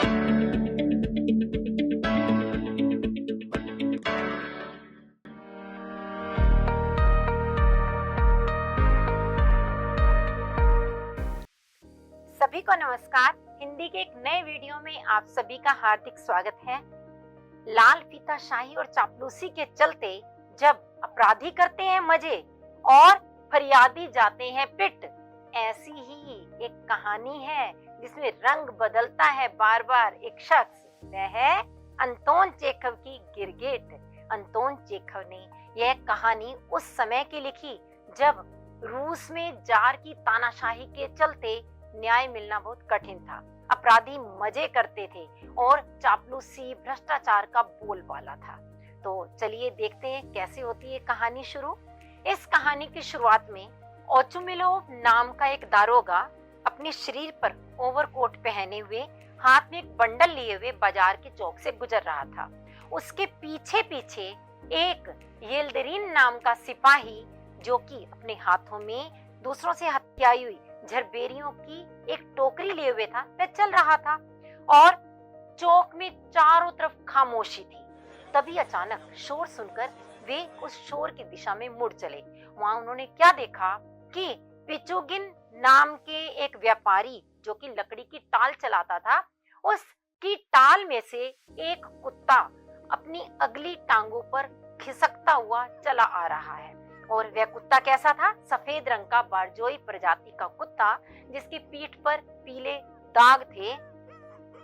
सभी को नमस्कार। हिंदी के एक नए वीडियो में आप सभी का हार्दिक स्वागत है। लाल फीताशाही और चापलूसी के चलते जब अपराधी करते हैं मजे और फरियादी जाते हैं पिट, ऐसी ही एक कहानी है जिसमें रंग बदलता है बार बार एक शख्स, वह है अंतोन चेखव की गिरगिट। अंतोन चेखव ने यह कहानी उस समय की लिखी जब रूस में जार की तानाशाही के चलते न्याय मिलना बहुत कठिन था। अपराधी मजे करते थे और चापलूसी भ्रष्टाचार का बोलबाला था। तो चलिए देखते हैं कैसे होती है कहानी शुरू। इस कहानी की शुरुआत में ओचुमिलोव नाम का एक दारोगा अपने शरीर पर ओवरकोट पहने हुए, हाथ में एक बंडल लिए हुए बाजार के चौक से गुजर रहा था। उसके पीछे पीछे एक येल्दरिन नाम का सिपाही, जो कि अपने हाथों में दूसरों से हत्याई हुई झरबेरियों की एक टोकरी लिए हुए था, वह चल रहा था और चौक में चारों तरफ खामोशी थी। तभी अचानक शोर सुनकर वे उस शोर की दिशा में मुड़ चले। वहां उन्होंने क्या देखा कि पिचुगिन नाम के एक व्यापारी, जो कि लकड़ी की टाल चलाता था, उसकी टाल में से एक कुत्ता अपनी अगली टांगों पर खिसकता हुआ चला आ रहा है। और वह कुत्ता कैसा था? सफेद रंग का बारजोई प्रजाति का कुत्ता, जिसकी पीठ पर पीले दाग थे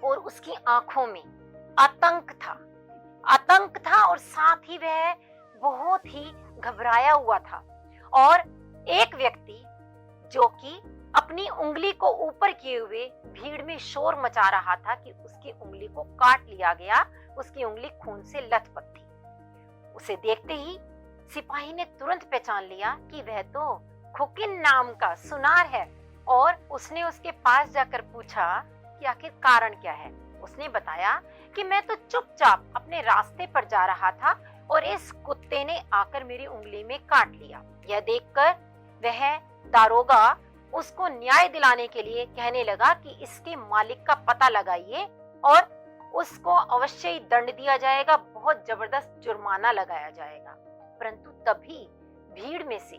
और उसकी आंखों में आतंक था और साथ ही वह बहुत ही घबराया हुआ था। और एक व्यक्ति जो कि अपनी उंगली को ऊपर किए हुए भीड़ में शोर मचा रहा था कि उसकी उंगली को काट लिया गया, उसकी उंगली खून से लथपथ थी। उसे देखते ही सिपाही ने तुरंत पहचान लिया कि वह तो खुकिन नाम का सुनार है और उसने उसके पास जाकर पूछा कि आखिर कारण क्या है। उसने बताया कि मैं तो चुपचाप अपने रास्ते पर जा रहा था और इस कुत्ते ने आकर मेरी उंगली में काट लिया। यह देखकर वह दारोगा उसको न्याय दिलाने के लिए कहने लगा कि इसके मालिक का पता लगाइए और उसको अवश्य ही दंड दिया जाएगा, बहुत जबरदस्त जुर्माना लगाया जाएगा। परंतु तभी भीड़ में से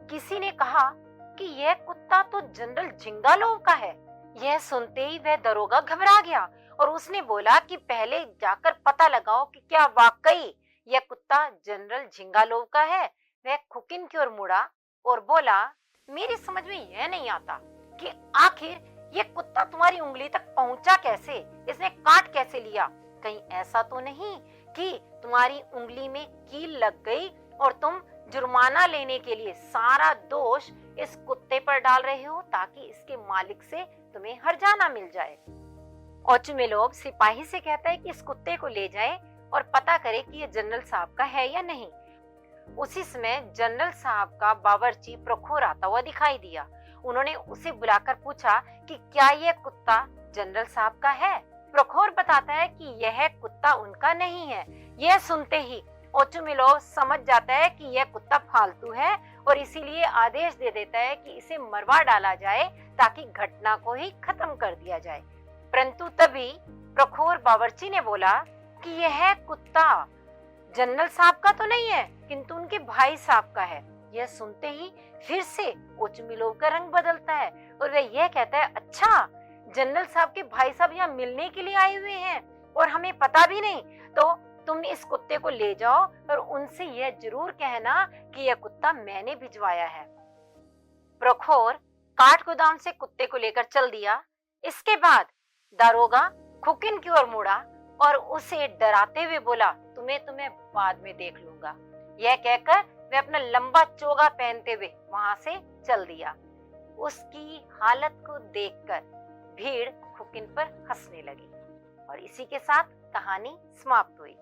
किसी ने कहा कि यह कुत्ता तो जनरल झिंगालोव का है। यह सुनते ही वह दरोगा घबरा गया और उसने बोला कि पहले जाकर पता लगाओ कि क्या वाकई यह कुत्ता जनरल झिंगालोव का है। वह खुकिन की ओर मुड़ा और बोला, मेरी समझ में यह नहीं आता कि आखिर यह कुत्ता तुम्हारी उंगली तक पहुंचा कैसे, इसने काट कैसे लिया? कहीं ऐसा तो नहीं कि तुम्हारी उंगली में कील लग गई और तुम जुर्माना लेने के लिए सारा दोष इस कुत्ते पर डाल रहे हो ताकि इसके मालिक से तुम्हें हर्जाना मिल जाए। ओचुमिलोव सिपाही से कहता है कि इस कुत्ते को ले जाए और पता करे कि ये जनरल साहब का है या नहीं। उसी समय जनरल साहब का बावर्ची प्रखोर आता हुआ दिखाई दिया। उन्होंने उसे बुलाकर पूछा कि क्या यह कुत्ता जनरल साहब का है। प्रखोर बताता है कि यह कुत्ता उनका नहीं है। यह सुनते ही ओचुमिलोव समझ जाता है कि यह कुत्ता फालतू है और इसीलिए आदेश दे देता है कि इसे मरवा डाला जाए ताकि घटना को ही खत्म कर दिया जाए। परंतु तभी प्रखोर बावर्ची ने बोला कि यह कुत्ता जनरल साहब का तो नहीं है, किंतु उनके भाई साहब का है। यह सुनते ही फिर से ओचुमिलोव का रंग बदलता है और वह यह कहता है, अच्छा, जनरल साहब के भाई साहब यहाँ मिलने के लिए आए हुए हैं और हमें पता भी नहीं, तो तुम इस कुत्ते को ले जाओ और उनसे यह जरूर कहना कि यह कुत्ता मैंने भिजवाया है। प्रखोर काठ गोदाम से कुत्ते को लेकर चल दिया। इसके बाद दारोगा खुकिन की ओर मुड़ा और उसे डराते हुए बोला, तुम्हें बाद में देख लूंगा। यह कहकर वह अपना लंबा चोगा पहनते हुए वहां से चल दिया। उसकी हालत को देखकर भीड़ खुकिन पर हंसने लगी और इसी के साथ कहानी समाप्त हुई।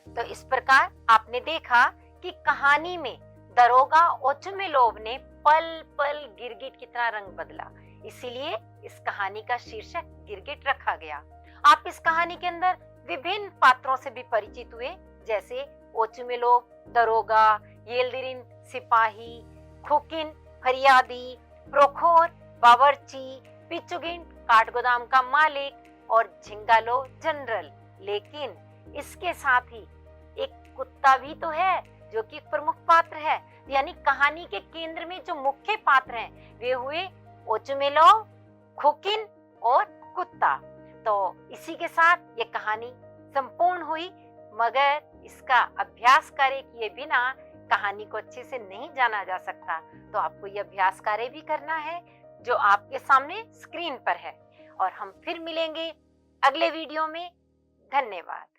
तो इस प्रकार आपने देखा कि कहानी में दरोगा ओचुमिलोव ने पल पल गिरगिट की तरह रंग बदला, इसीलिए इस कहानी का शीर्षक गिरगिट रखा गया। आप इस कहानी के अंदर विभिन्न पात्रों से भी परिचित हुए, जैसे ओचुमिलोव दरोगा, येल्दिरिन सिपाही, खुकिन फरियादी, प्रोखोर बावर्ची, पिचुगिन काठगोदाम का मालिक, और झिंगालो जनरल। लेकिन इसके साथ ही एक कुत्ता भी तो है जो कि प्रमुख पात्र है, यानी कहानी के केंद्र में जो मुख्य पात्र हैं वे हुए ओचुमेलो, खुकिन और कुत्ता। तो इसी के साथ ये कहानी संपूर्ण हुई, मगर इसका अभ्यास कार्य किए बिना कहानी को अच्छे से नहीं जाना जा सकता। तो आपको ये अभ्यास कार्य भी करना है जो आपके सामने स्क्रीन पर है। और हम फिर मिलेंगे अगले वीडियो में। धन्यवाद।